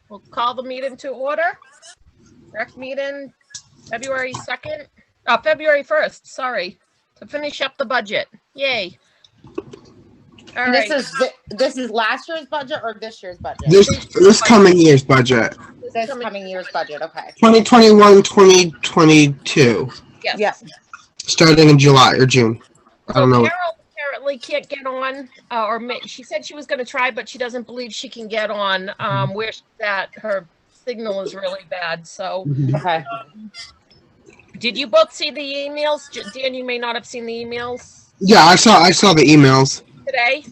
We'll call the meeting to order. Rec meeting, February 2nd, February 1st, sorry, to finish up the budget. Yay. All And right. This is last year's budget or this year's budget? This coming year's budget. This coming year's budget, okay. 2021, 2022. Yes. Yeah. Starting in July or June. I don't know. Carol apparently can't get on, she said she was going to try, but she doesn't believe she can get on. Where she's at, her signal is really bad. So, Okay. Did you both see the emails? Dan, you may not have seen the emails. Yeah, I saw the emails Today.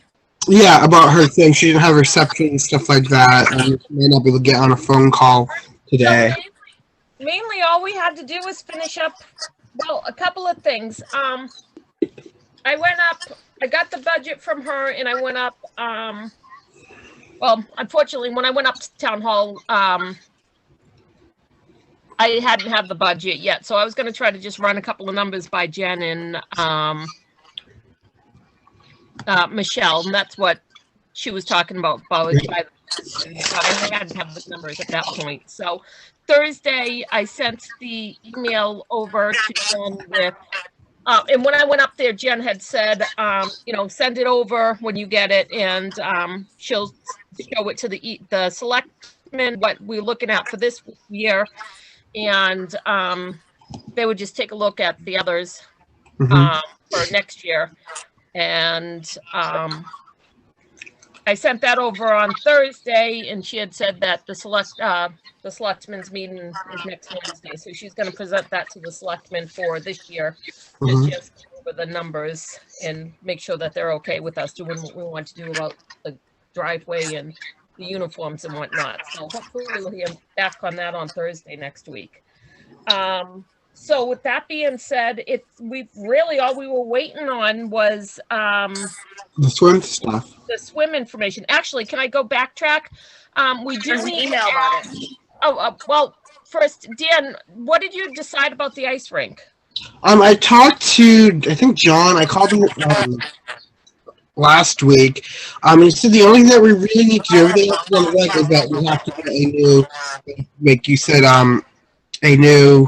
Yeah, about her thing. She didn't have reception and stuff like that, and she may not be able to get on a phone call today. So mainly, all we had to do was finish up. Well, a couple of things. I went up. I got the budget from her, and I went up. Well, unfortunately, when I went up to town hall, I hadn't had the budget yet, so I was going to try to just run a couple of numbers by Jen and Michelle, and that's what she was talking about. I hadn't had the numbers at that point. So Thursday, I sent the email over to Jen with, and when I went up there, Jen had said, send it over when you get it, and she'll show it to the selectmen what we're looking at for this year, and they would just take a look at the others for next year. And I sent that over on Thursday, and she had said that the selectmen's meeting is next Wednesday, so she's going to present that to the selectmen for this year. Just go over the numbers and make sure that they're okay with us doing what we want to do about the driveway and the uniforms and whatnot. So hopefully we'll hear back on that on Thursday next week. So with that being said, all we were waiting on was The swim stuff. the swim information. Actually, can I go backtrack? We do There's an need email about it. well, first, Dan, what did you decide about the ice rink? I talked to, I think, John. I called him last week. He said the only thing that we really need to do, everything else on the rec, is that we have to get a new, like you said, a new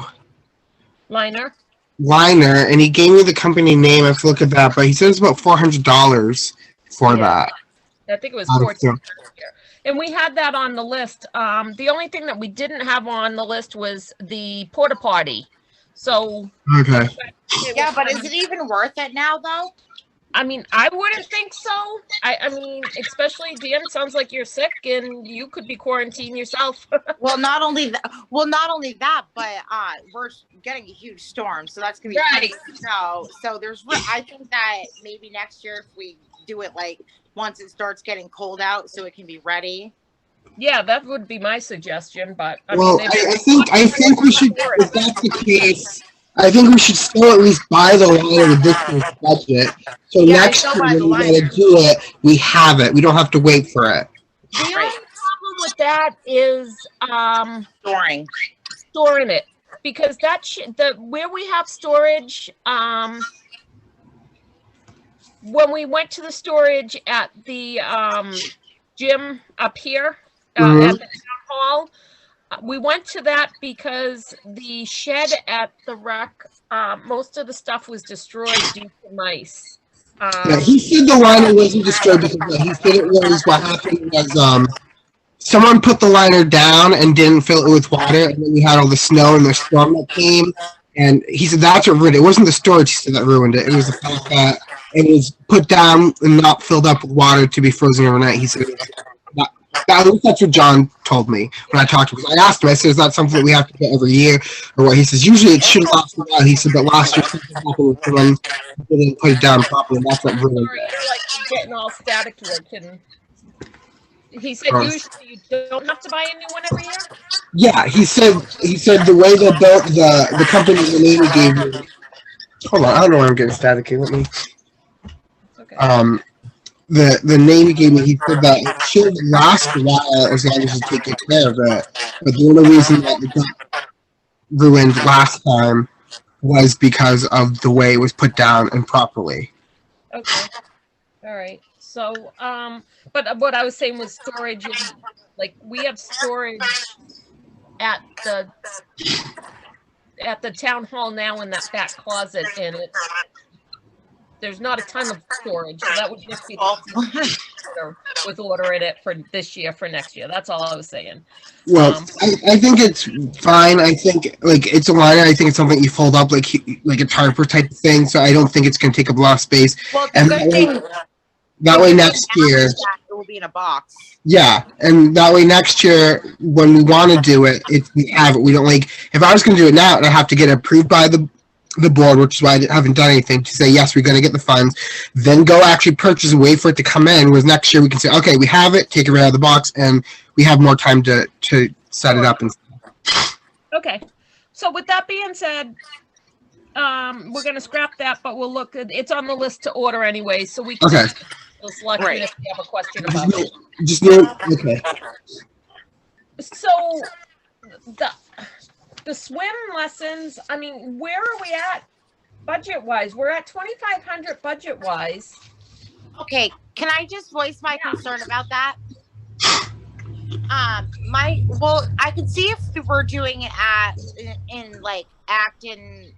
Liner? liner, and he gave me the company name. I have to look at that, but he said it's about $400 for that. I think it was Out of 14. And we had that on the list. The only thing that we didn't have on the list was the porta potty. So Okay. Yeah, but is it even worth it now, though? I mean, I wouldn't think so. I mean, especially Dan, it sounds like you're sick and you could be quarantined yourself. Well, not only that, but we're getting a huge storm, so that's gonna be Right. So I think that maybe next year if we do it like once it starts getting cold out, so it can be ready. Yeah, that would be my suggestion. But I think we should. If that's the case, I think we should still at least buy the liner with this year's budget. So next year when we gotta do it, we have it. We don't have to wait for it. The only problem with that is storing it, because where we have storage, when we went to the storage at the gym up here at the town hall, we went to that because the shed at the rec, most of the stuff was destroyed due to mice. Yeah, he said the liner wasn't destroyed because he said it was what happened was someone put the liner down and didn't fill it with water, and then we had all the snow and the storm that came. And he said that's what ruined it. It wasn't the storage, he said, that ruined it. It was the fact that it was put down and not filled up with water to be frozen overnight. He said at least that's what John told me when I talked to him. I asked him, I said, is that something that we have to get every year or what? He says, usually it should last a while. He said, but last year something happened with someone who didn't put it down properly, and that's what ruined You're it. like getting all staticky. He said usually you don't have to buy a new one every year? Yeah, he said the way they built the company the name he gave me. Hold on, I don't know why I'm getting staticky. Let me. Okay. The name he gave me, he said that it should last a while as long as you take good care of it. But the only reason that it got ruined last time was because of the way it was put down improperly. Okay. All right. So, but what I was saying was storage, like we have storage at the town hall now in that back closet, and there's not a ton of storage, so that would just be with ordering it for this year for next year. That's all I was saying. Well, I think it's fine. I think like it's a liner. I think it's something you fold up like a tarper type of thing. So I don't think it's going to take up a lot of space. Well, and that way next year it will be in a box. Yeah, and that way next year when we want to do it, we have it. We don't like if I was going to do it now and I have to get it approved by the board, which is why I haven't done anything to say yes, we're going to get the funds, then go actually purchase and wait for it to come in. Whereas next year we can say, okay, we have it, take it right out of the box, and we have more time to set it up and stuff. Okay, so with that being said, we're going to scrap that, but we'll look. It's on the list to order anyway, so we can select it if we have a question about it. Okay. So the swim lessons, I mean, where are we at budget-wise? We're at $2,500 budget-wise. Okay, can I just voice my concern about that? I can see if we're doing it in like Acton,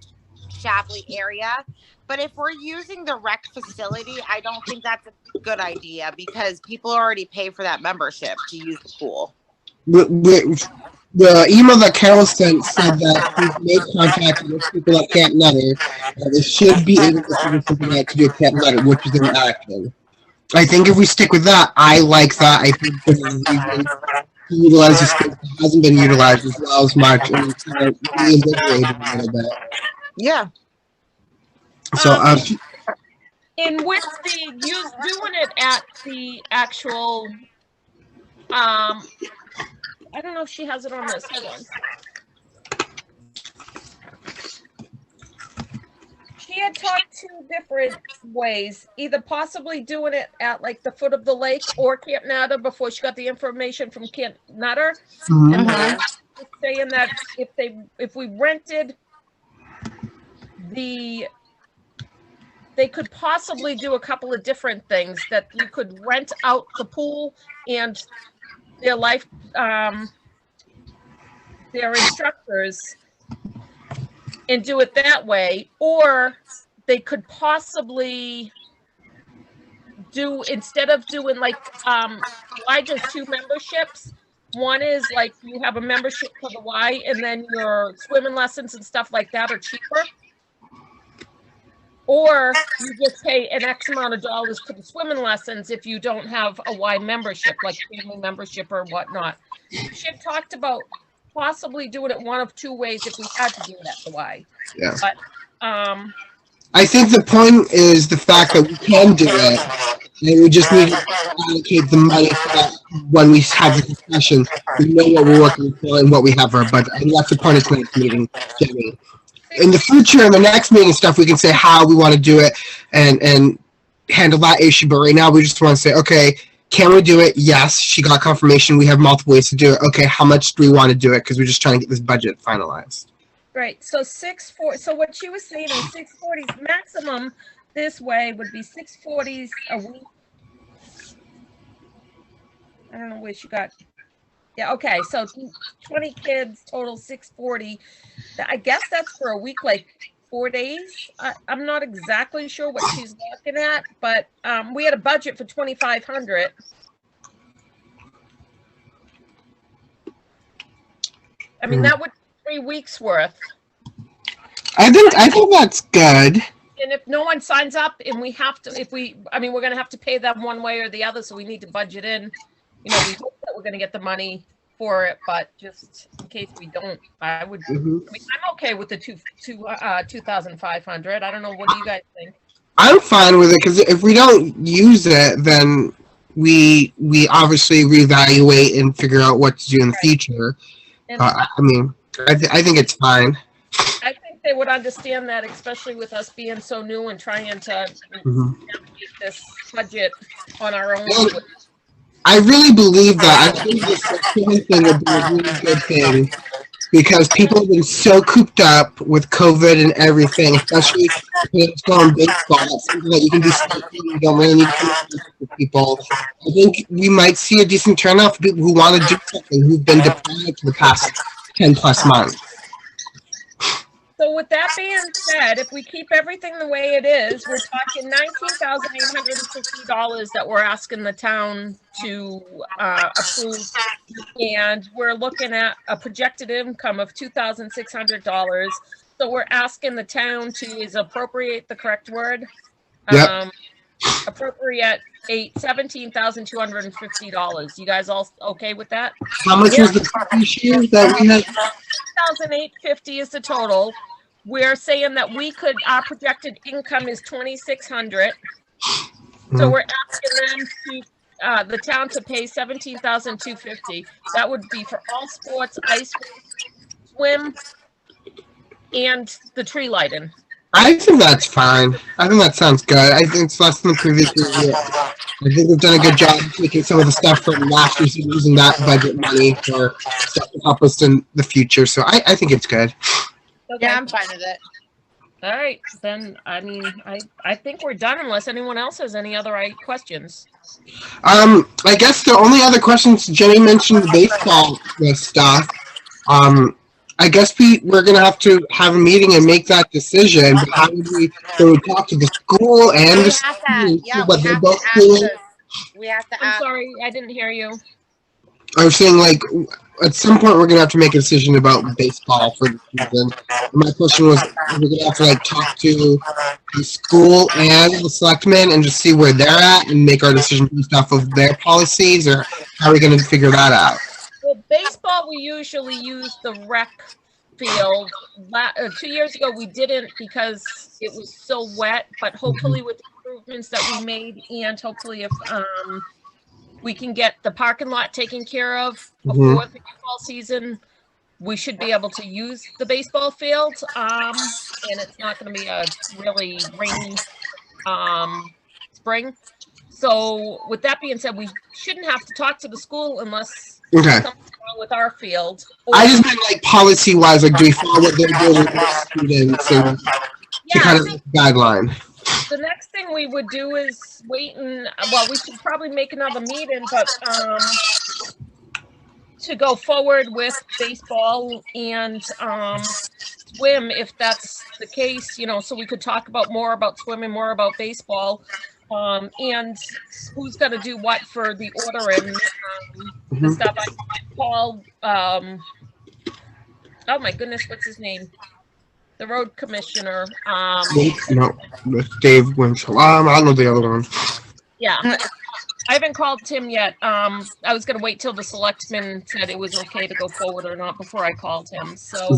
Shapley area, but if we're using the rec facility, I don't think that's a good idea because people already pay for that membership to use the pool. The email that Carol sent said that he's made contact with people at Camp Nutter, and they should be able to figure something out to do at Camp Nutter, which is in action. I think if we stick with that, I like that. I think he utilizes things that hasn't been utilized as well as much, and it's kind of reinvigorated a little bit. Yeah. So, in which doing it at the actual, I don't know if she has it on this. Hold on. She had talked two different ways, either possibly doing it at like the foot of the lake or Camp Nutter before she got the information from Camp Nutter. Mm-hmm. And then saying that if we rented they could possibly do a couple of different things, that you could rent out the pool and their their instructors and do it that way, or they could possibly do, instead of doing like Y does 2 memberships. One is like you have a membership for the Y, and then your swimming lessons and stuff like that are cheaper. Or you just pay an X amount of dollars for the swimming lessons if you don't have a Y membership, like family membership or whatnot. She had talked about possibly doing it one of 2 ways if we had to do it at the Y. Yeah. But I think the point is the fact that we can do it, and we just need to allocate the money for that when we have the discussion. We know what we're working for and what we have for our budget. And that's the point of tonight's meeting, Jimmy. In the future, in the next meeting and stuff, we can say how we want to do it and handle that issue. But right now, we just want to say, okay, can we do it? Yes. She got confirmation. We have multiple ways to do it. Okay, how much do we want to do it? Because we're just trying to get this budget finalized. right, so so what she was saying is 640s maximum this way would be 640s a week. I don't know where she got. Yeah, okay, so 20 kids, total 640. I guess that's for a week, like 4 days. I'm not exactly sure what she's looking at, but we had a budget for 2,500. I mean, that would be 3 weeks worth. I think that's good. And if no one signs up and we have to, we're going to have to pay them one way or the other, so we need to budget in. We hope that we're going to get the money for it, but just in case we don't, I would. I'm okay with the 2,500. I don't know. What do you guys think? I'm fine with it because if we don't use it, then we obviously reevaluate and figure out what to do in the future. I think it's fine. I think they would understand that, especially with us being so new and trying to navigate this budget on our own. I really believe that. I think this thing would be a really good thing because people have been so cooped up with COVID and everything, especially baseball and baseball. That's something that you can do safely. You don't really need to come up with people. I think we might see a decent turnout for people who want to do something, who've been deprived for the past 10 plus months. So with that being said, if we keep everything the way it is, we're talking $19,850 that we're asking the town to approve, and we're looking at a projected income of $2,600. So we're asking the town to, is appropriate the correct word? Yep. Appropriate $17,250. You guys all okay with that? How much was the issue that we had? $2,850 is the total. We're saying that we could, our projected income is $2,600. So we're asking them to, the town to pay $17,250. That would be for all sports, ice, swim, and the tree lighting. I think that's fine. I think that sounds good. I think it's less than the previous year. I think we've done a good job of taking some of the stuff from last year and using that budget money for stuff to help us in the future. So I think it's good. Okay. Yeah, I'm fine with it. All right, then, I mean, I think we're done unless anyone else has any other questions. I guess the only other questions, Jenny mentioned the baseball stuff. I guess we're going to have a meeting and make that decision. But how would we talk to the school and the school, what they're both doing? We have to I'm ask. sorry, I didn't hear you. I was saying, like, at some point we're going to have to make a decision about baseball for the season. And my question was, we're going to have to, like, talk to the school and the selectmen and just see where they're at and make our decision based off of their policies, or how are we going to figure that out? Well, baseball, we usually use the rec field. 2 years ago, we didn't because it was so wet, but hopefully with the improvements that we made, and hopefully if we can get the parking lot taken care of before the baseball season, we should be able to use the baseball field. And it's not going to be a really rainy spring. So with that being said, we shouldn't have to talk to the school unless something's wrong with our field. I just meant, like, policy-wise, like, do we follow what they're doing with their students and to kind of guideline? The next thing we would do is wait and, well, we should probably make another meeting, but to go forward with baseball and swim, if that's the case, you know, so we could talk about more about swimming, more about baseball, and who's going to do what for the order and the stuff. I called, oh my goodness, what's his name? The road commissioner. No, with Dave Winchell. I don't know the other one. Yeah, I haven't called Tim yet. I was going to wait till the selectman said it was okay to go forward or not before I called him. So,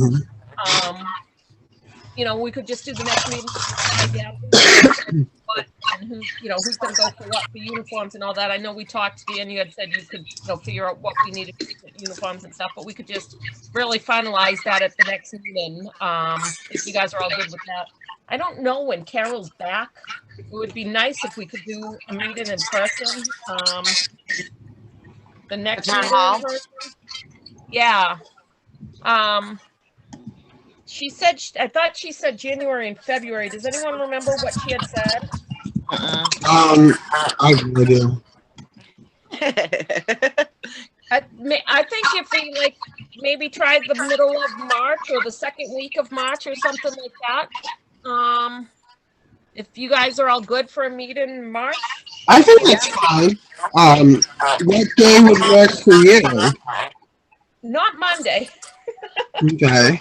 you know, we could just do the next meeting. But who's going to go for what for uniforms and all that. I know we talked to you and you had said you could, figure out what we needed for uniforms and stuff, but we could just really finalize that at the next meeting. If you guys are all good with that. I don't know when Carol's back. It would be nice if we could do a meeting in person. The next town hall. Yeah. She said, I thought she said January and February. Does anyone remember what she had said? I have no idea. I think if we maybe tried the middle of March or the second week of March or something like that. If you guys are all good for a meeting in March. I think that's fine. What day would work for you? Not Monday. Okay.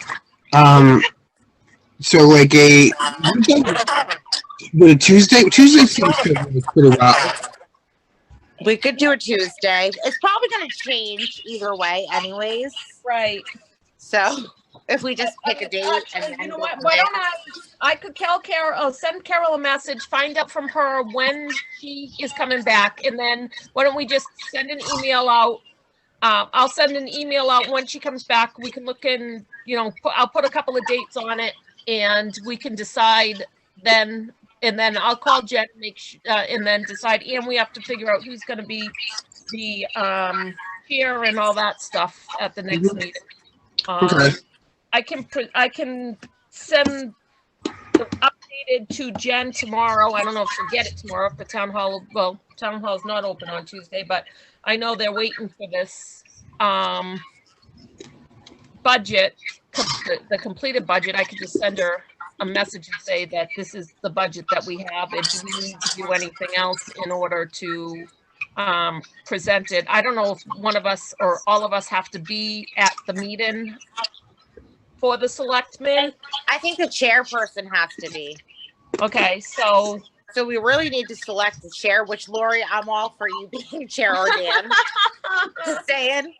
So like a Tuesday? Tuesday seems to work pretty well. We could do a Tuesday. It's probably going to change either way anyways. Right. So if we just pick a date and then what? Why don't I could tell Carol, send Carol a message, find out from her when she is coming back, and then why don't we just send an email out? I'll send an email out when she comes back. We can look in, I'll put a couple of dates on it, and we can decide then. And then I'll call Jen and then decide. And we have to figure out who's going to be the chair and all that stuff at the next meeting. Okay. I can send the updated to Jen tomorrow. I don't know if she'll get it tomorrow if the town hall is not open on Tuesday, but I know they're waiting for this budget, the completed budget. I could just send her a message and say that this is the budget that we have, and do we need to do anything else in order to present it. I don't know if one of us or all of us have to be at the meeting for the selectmen. I think the chairperson has to be. Okay, so we really need to select the chair, which Lori, I'm all for you being chair or Dan. Just saying.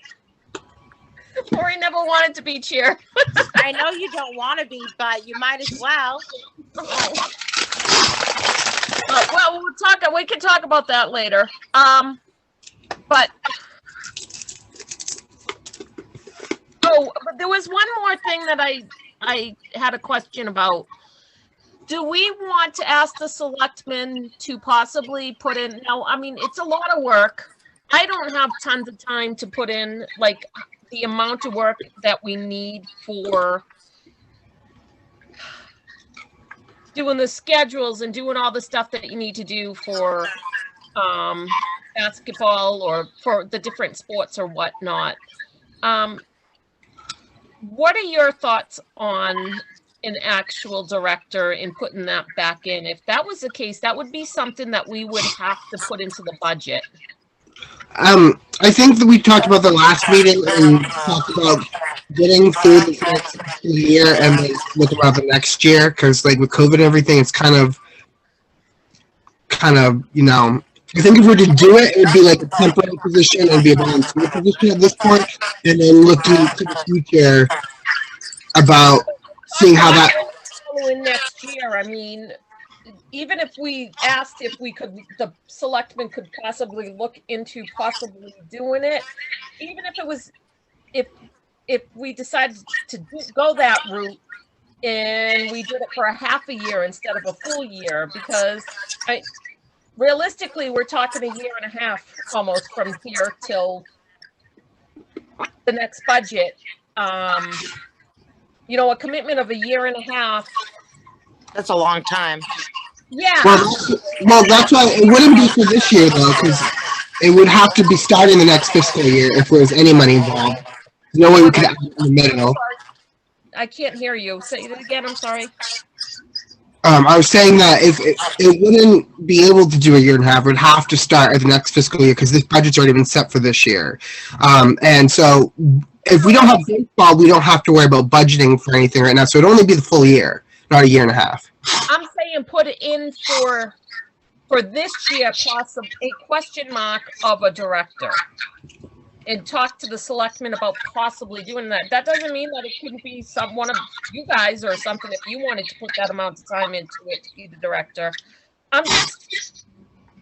Lori never wanted to be chair. I know you don't want to be, but you might as well. Well, we can talk about that later. But there was one more thing that I had a question about. Do we want to ask the selectmen to possibly put in, now, I mean, it's a lot of work. I don't have tons of time to put in, like, the amount of work that we need for doing the schedules and doing all the stuff that you need to do for basketball or for the different sports or whatnot. What are your thoughts on an actual director and putting that back in? If that was the case, that would be something that we would have to put into the budget. I think that we talked about the last meeting and talked about getting through the next year and then look about the next year, because like with COVID and everything, it's kind of, you know, I think if we were to do it, it would be like a temporary position and be a volunteer position at this point, and then looking to the future about seeing how that. In next year, I mean, even if we asked if we could, the selectmen could possibly look into possibly doing it, even if it was, if we decided to go that route and we did it for a half a year instead of a full year, because realistically, we're talking a year and a half almost from here till the next budget. You know, a commitment of a year and a half. That's a long time. Yeah. Well, that's why it wouldn't be for this year though, because it would have to be starting the next fiscal year if there was any money involved. There's no way we could add it in the middle. I can't hear you. Say it again. I'm sorry. I was saying that if it wouldn't be able to do a year and a half, it would have to start at the next fiscal year because this budget's already been set for this year. And so if we don't have baseball, we don't have to worry about budgeting for anything right now. So it'd only be the full year, not a year and a half. I'm saying put it in for this year, possibly a question mark of a director, and talk to the selectmen about possibly doing that. That doesn't mean that it couldn't be one of you guys or something if you wanted to put that amount of time into it to be the director.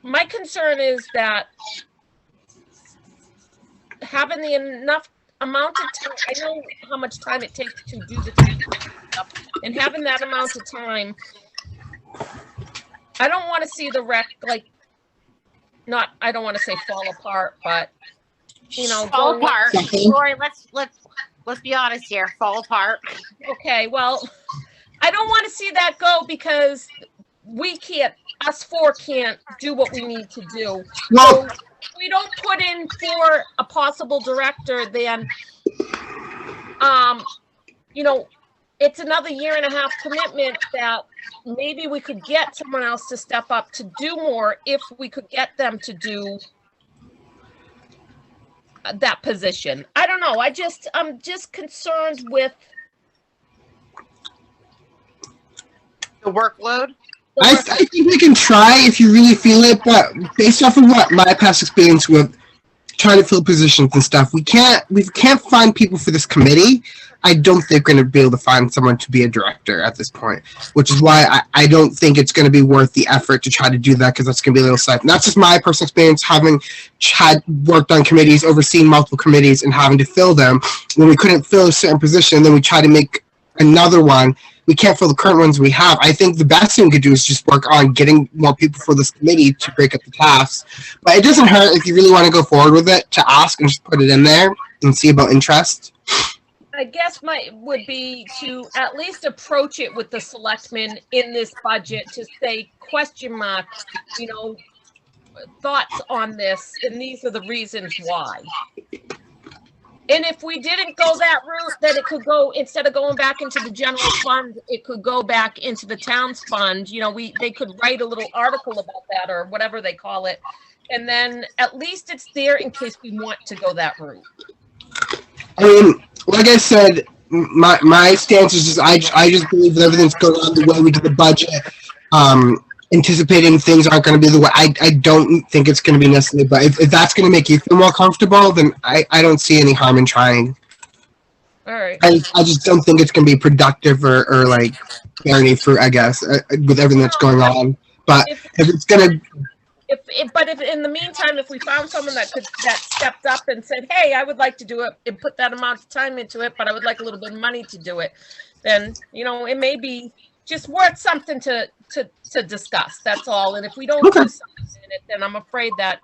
My concern is that having the enough amount of time, I know how much time it takes to do the stuff, and having that amount of time, I don't want to see the rec, like, I don't want to say fall apart, but you know, fall apart. Lori, let's be honest here. Fall apart. Okay, well, I don't want to see that go because us four can't do what we need to do. Well, so if we don't put in for a possible director, then, you know, it's another year and a half commitment that maybe we could get someone else to step up to do more if we could get them to do that position. I don't know. I'm just concerned with the workload. I think we can try if you really feel it, but based off of what my past experience with trying to fill positions and stuff, we can't find people for this committee. I don't think we're going to be able to find someone to be a director at this point, which is why I don't think it's going to be worth the effort to try to do that, because that's going to be a little slight. And that's just my personal experience, having worked on committees, overseen multiple committees, and having to fill them. When we couldn't fill a certain position, then we try to make another one. We can't fill the current ones we have. I think the best thing we could do is just work on getting more people for this committee to break up the tasks. But it doesn't hurt if you really want to go forward with it to ask and just put it in there and see about interest. I guess would be to at least approach it with the selectmen in this budget to say question mark, you know, thoughts on this, and these are the reasons why. And if we didn't go that route, then it could go, instead of going back into the general fund, it could go back into the town's fund. You know, they could write a little article about that or whatever they call it. And then at least it's there in case we want to go that route. I mean, like I said, my stance is just I just believe that everything's going on the way we did the budget. Anticipating things aren't going to be the way. I don't think it's going to be necessary, but if that's going to make you feel more comfortable, then I don't see any harm in trying. All right. I just don't think it's going to be productive or like bear any fruit, I guess, with everything that's going on. But if it's going to... But if in the meantime, if we found someone that stepped up and said, hey, I would like to do it and put that amount of time into it, but I would like a little bit of money to do it, then, you know, it may be just worth something to discuss. That's all. And if we don't do something in it, then I'm afraid that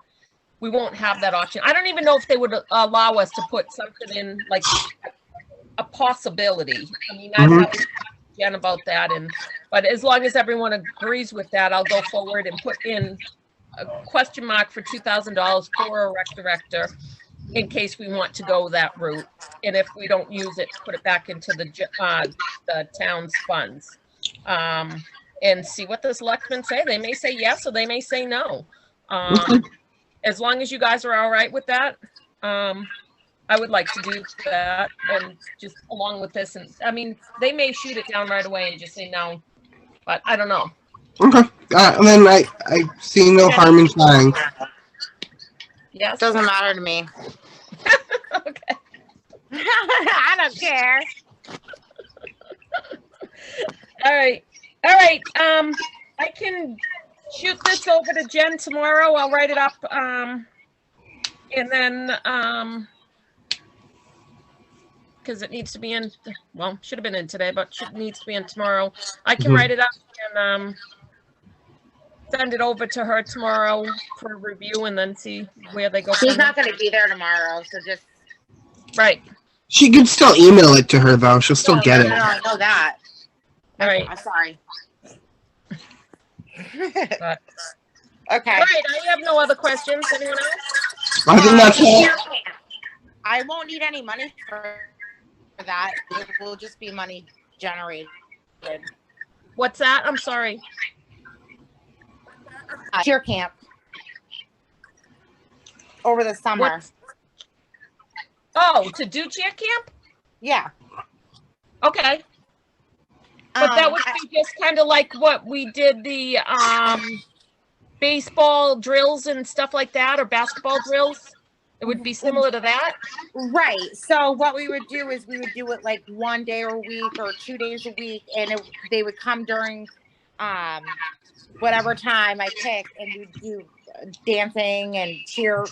we won't have that option. I don't even know if they would allow us to put something in, like a possibility. I mean, I've talked to Jen about that, but as long as everyone agrees with that, I'll go forward and put in a question mark for $2,000 for a rec director in case we want to go that route. And if we don't use it, put it back into the town's funds. And see what the selectmen say. They may say yes or they may say no. As long as you guys are all right with that, I would like to do that, and just along with this. And I mean, they may shoot it down right away and just say no, but I don't know. Okay. And then I see no harm in trying. Yes. Doesn't matter to me. Okay. I don't care. All right. I can shoot this over to Jen tomorrow. I'll write it up. And then, because it needs to be in, well, should have been in today, but needs to be in tomorrow. I can write it up and send it over to her tomorrow for review, and then see where they go. She's not going to be there tomorrow, so just. Right. She could still email it to her, though. She'll still get it. No, I know that. All right. I'm sorry. But, Okay. all right. I have no other questions. Anyone else? I think that's all. I won't need any money for that. It will just be money generated. What's that? I'm sorry. Cheer camp over the summer. Oh, to do cheer camp? Yeah. Okay. But that would be just kind of like what we did the baseball drills and stuff like that, or basketball drills. It would be similar to that. Right. So what we would do is we would do it like 1 day a week or 2 days a week, and they would come during whatever time I pick, and we'd do dancing and cheer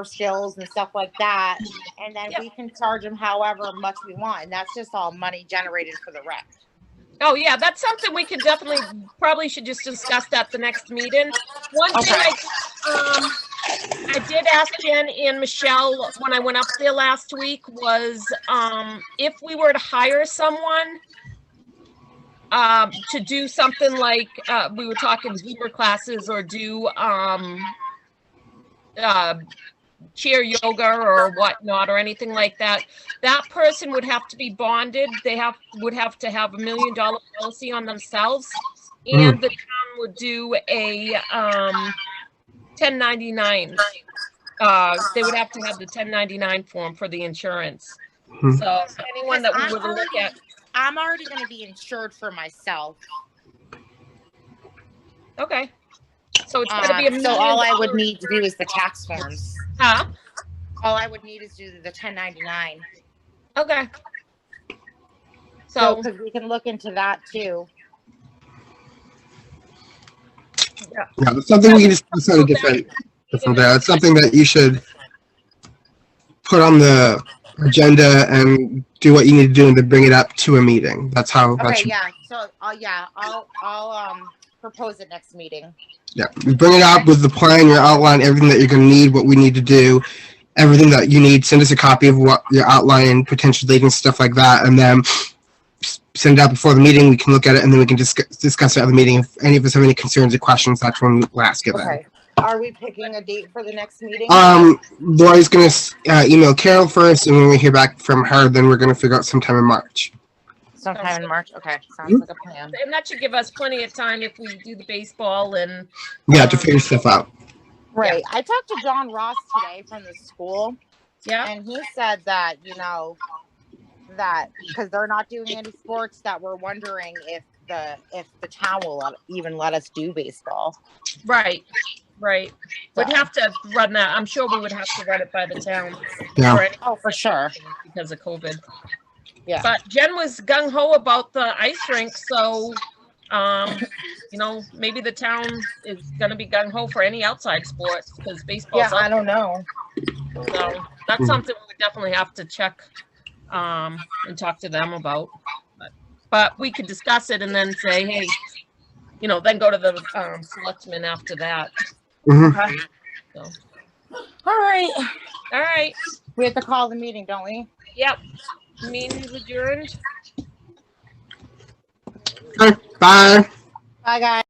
skills and stuff like that. And then we can charge them however much we want, and that's just all money generated for the rec. Oh yeah, that's something we can definitely probably should just discuss at the next meeting. One thing I did ask Jen and Michelle when I went up there last week was if we were to hire someone to do something like we were talking Zumba classes or do chair yoga or whatnot or anything like that, that person would have to be bonded. They would have to have $1 million policy on themselves, and the town would do a 1099. They would have to have the 1099 form for the insurance. So anyone that we would look at. I'm already going to be insured for myself. Okay. So it's going to be $1 million. So all I would need to do is the tax forms. Huh? All I would need is do the 1099. Okay. So because we can look into that too. Yeah, it's something we can discuss on a different day. It's something that you should put on the agenda and do what you need to do and then bring it up to a meeting. That's how. Okay. Yeah. So I'll propose it next meeting. Yeah, you bring it up with the plan, your outline, everything that you're going to need, what we need to do, everything that you need. Send us a copy of what your outline and potential date and stuff like that, and then send it out before the meeting. We can look at it, and then we can discuss it at the meeting. If any of us have any concerns or questions, that's when we'll ask it then. Okay. Are we picking a date for the next meeting? Lori's going to email Carol first, and when we hear back from her, then we're going to figure out sometime in March. Sometime in March? Okay. Sounds like a plan. And that should give us plenty of time if we do the baseball and... Yeah, to figure stuff out. Right. I talked to John Ross today from the school. Yeah. And he said that, you know, that because they're not doing any sports, that we're wondering if the town will even let us do baseball. Right. We'd have to run that. I'm sure we would have to run it by the town. Yeah. For sure. Because of COVID. Yeah. But Jen was gung-ho about the ice rink, so, you know, maybe the town is going to be gung-ho for any outside sports because baseball's Yeah, I don't know. So that's something we would definitely have to check and talk to them about. But we could discuss it and then say, hey, you know, then go to the selectmen after that. Okay. So. All right. All right. We have to call the meeting, don't we? Yep. Meeting's adjourned. Okay, bye. Bye, guys.